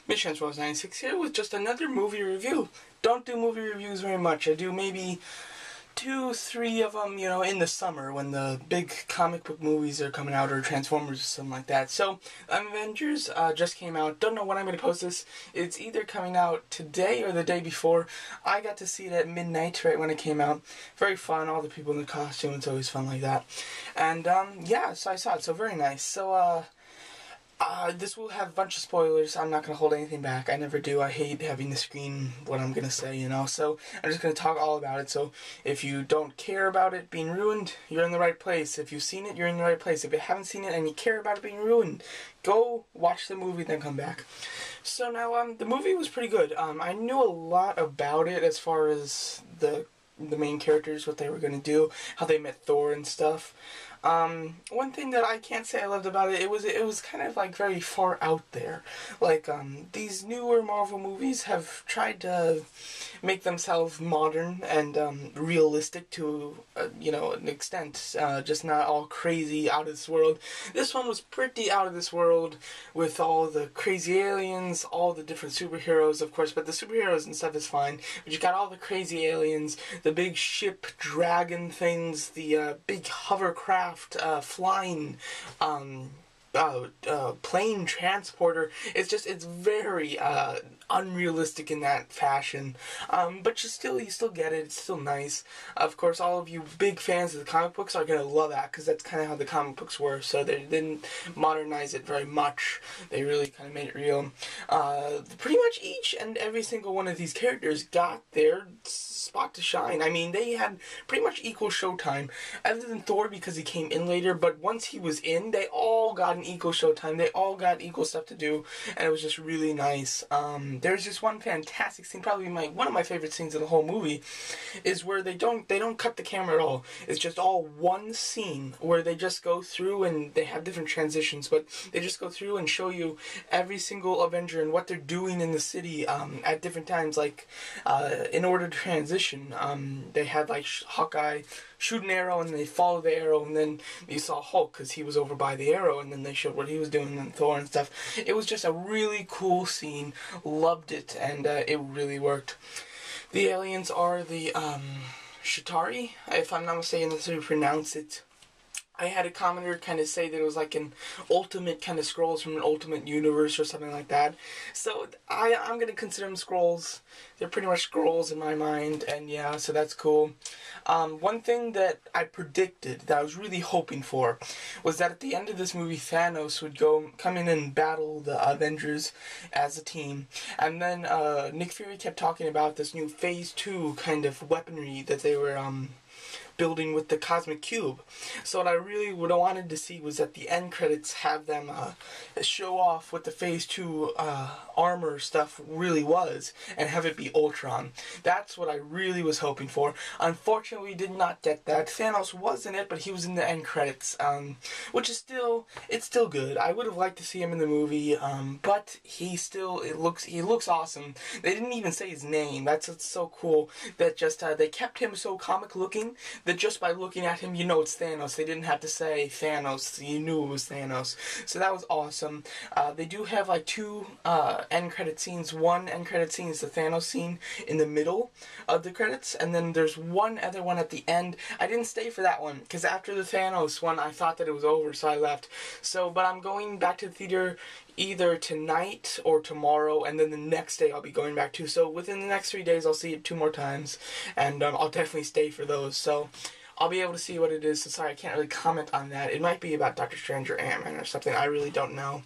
Mrtransformers96 here with just another movie review. Don't do movie reviews very much. I do maybe 2-3 of them, in the summer when the big comic book movies are coming out, or Transformers or something like that. So, Avengers just came out. Don't know when I'm going to post this. It's either coming out today or the day before. I got to see it at midnight, right when it came out. Very fun. All the people in the costume. It's always fun like that. And, yeah, so I saw it. So, very nice. So, this will have a bunch of spoilers. I'm not going to hold anything back. I never do. I hate having to screen what I'm going to say, So I'm just going to talk all about it. So if you don't care about it being ruined, you're in the right place. If you've seen it, you're in the right place. If you haven't seen it and you care about it being ruined, go watch the movie, then come back. So now, the movie was pretty good. I knew a lot about it as far as the main characters, what they were going to do, how they met Thor and stuff. One thing that I can't say I loved about it, it was kind of like very far out there. Like, these newer Marvel movies have tried to make themselves modern and, realistic to, an extent, just not all crazy out of this world. This one was pretty out of this world with all the crazy aliens, all the different superheroes, of course, but the superheroes and stuff is fine. But you got all the crazy aliens, the big ship dragon things, the, big hovercraft, flying, plane transporter. It's very, unrealistic in that fashion, but you still get it. It's still nice. Of course, all of you big fans of the comic books are gonna love that, because that's kind of how the comic books were, so they didn't modernize it very much. They really kind of made it real. Pretty much each and every single one of these characters got their spot to shine. I mean, they had pretty much equal showtime, other than Thor because he came in later, but once he was in, they all got an equal showtime. They all got equal stuff to do, and it was just really nice. There's just one fantastic scene, probably one of my favorite scenes in the whole movie, is where they don't cut the camera at all. It's just all one scene where they just go through, and they have different transitions, but they just go through and show you every single Avenger and what they're doing in the city at different times. Like, in order to transition, they had like Hawkeye shoot an arrow and they follow the arrow, and then you saw Hulk because he was over by the arrow, and then they showed what he was doing, and Thor and stuff. It was just a really cool scene. Loved it, and it really worked. The aliens are the Chitauri, if I'm not mistaken, that's how you pronounce it. I had a commenter kind of say that it was like an ultimate kind of Skrulls from an ultimate universe or something like that. So I'm going to consider them Skrulls. They're pretty much Skrulls in my mind, and yeah, so that's cool. One thing that I predicted, that I was really hoping for, was that at the end of this movie, Thanos would come in and battle the Avengers as a team. And then Nick Fury kept talking about this new Phase 2 kind of weaponry that they were building with the Cosmic Cube. So what I really would have wanted to see was at the end credits have them show off what the Phase 2 armor stuff really was, and have it be Ultron. That's what I really was hoping for. Unfortunately, we did not get that. Thanos was in it, but he was in the end credits, which is still good. I would have liked to see him in the movie, but he looks awesome. They didn't even say his name. That's what's so cool, that just they kept him so comic looking that just by looking at him, you know it's Thanos. They didn't have to say Thanos. You knew it was Thanos. So that was awesome. They do have like two end credit scenes. One end credit scene is the Thanos scene in the middle of the credits, and then there's one other one at the end. I didn't stay for that one, because after the Thanos one, I thought that it was over, so I left. But I'm going back to the theater either tonight or tomorrow, and then the next day I'll be going back too. So within the next 3 days, I'll see it 2 more times, and I'll definitely stay for those. So I'll be able to see what it is. So sorry, I can't really comment on that. It might be about Doctor Strange or Ant-Man or something. I really don't know.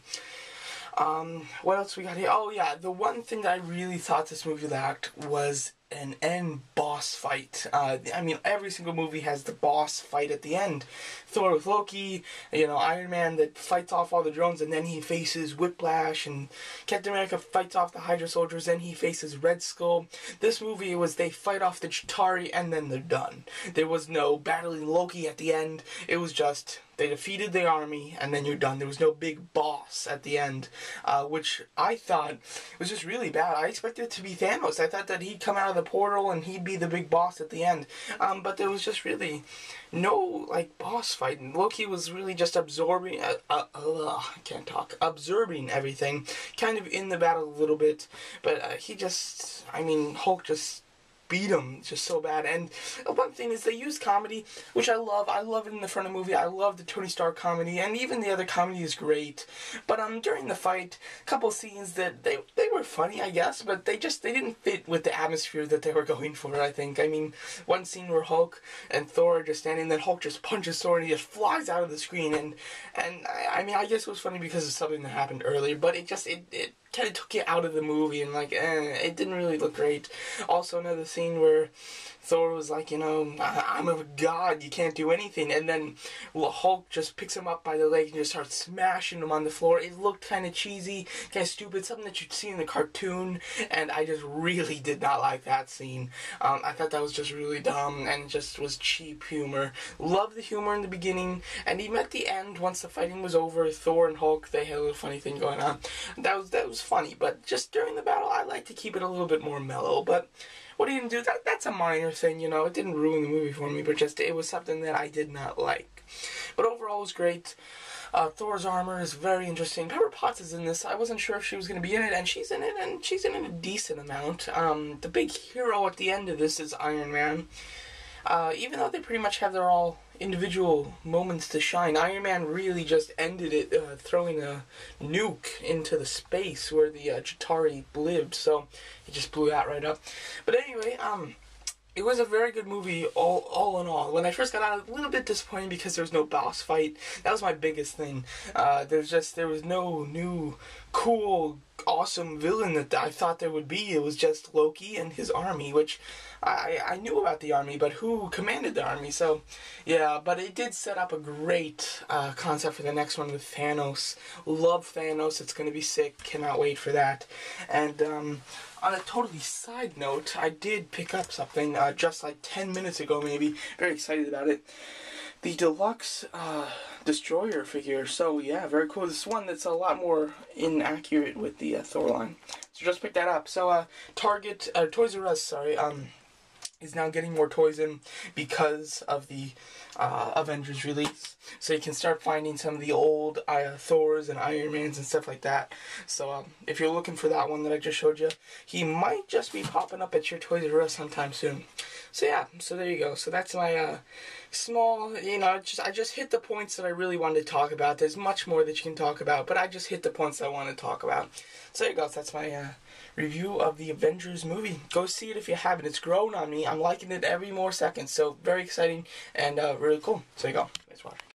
What else we got here? Oh yeah, the one thing that I really thought this movie lacked was an end boss fight. I mean, every single movie has the boss fight at the end. Thor with Loki, Iron Man that fights off all the drones, and then he faces Whiplash, and Captain America fights off the Hydra soldiers, then he faces Red Skull. This movie was they fight off the Chitauri, and then they're done. There was no battling Loki at the end. It was just They defeated the army, and then you're done. There was no big boss at the end, which I thought was just really bad. I expected it to be Thanos. I thought that he'd come out of the portal and he'd be the big boss at the end. But there was just really no, like, boss fight. And Loki was really just absorbing, I can't talk, absorbing everything, kind of in the battle a little bit. But he just, I mean, Hulk just beat him just so bad. And one thing is they use comedy, which I love. I love it in the front of the movie. I love the Tony Stark comedy, and even the other comedy is great. But during the fight, a couple scenes that they were funny, I guess, but they didn't fit with the atmosphere that they were going for, I think. I mean, one scene where Hulk and Thor are just standing, then Hulk just punches Thor and he just flies out of the screen, and I mean, I guess it was funny because of something that happened earlier, but it kind of took you out of the movie, and like, it didn't really look great. Also, another scene where Thor was like, you know, I'm a god, you can't do anything, and then Hulk just picks him up by the leg and just starts smashing him on the floor. It looked kind of cheesy, kind of stupid, something that you'd see in the cartoon, and I just really did not like that scene. I thought that was just really dumb, and just was cheap humor. Loved the humor in the beginning, and even at the end, once the fighting was over, Thor and Hulk, they had a little funny thing going on. That was funny, but just during the battle, I like to keep it a little bit more mellow. But what are you gonna do? That's a minor thing, you know. It didn't ruin the movie for me, but just it was something that I did not like. But overall, it was great. Thor's armor is very interesting. Pepper Potts is in this. I wasn't sure if she was going to be in it, and she's in it, and she's in it a decent amount. The big hero at the end of this is Iron Man. Even though they pretty much have their all individual moments to shine, Iron Man really just ended it throwing a nuke into the space where the Chitauri lived, so he just blew that right up. But anyway, it was a very good movie, all in all. When I first got out, a little bit disappointing because there was no boss fight. That was my biggest thing. There was no new, cool, awesome villain that I thought there would be. It was just Loki and his army, which I knew about the army, but who commanded the army? So, yeah, but it did set up a great concept for the next one with Thanos. Love Thanos. It's going to be sick. Cannot wait for that. And on a totally side note, I did pick up something just like 10 minutes ago, maybe. Very excited about it. The deluxe Destroyer figure. So yeah, very cool. This one that's a lot more inaccurate with the Thor line. So just picked that up. So Toys R Us, sorry, is now getting more toys in because of the Avengers release. So you can start finding some of the old Thors and Iron Mans and stuff like that. So if you're looking for that one that I just showed you, he might just be popping up at your Toys R Us sometime soon. So yeah, so there you go. So that's my small, you know, I just hit the points that I really wanted to talk about. There's much more that you can talk about, but I just hit the points that I want to talk about. So there you go. So that's my review of the Avengers movie. Go see it if you haven't. It's grown on me. I'm liking it every more second. So very exciting and really cool. So there you go. Thanks for watching.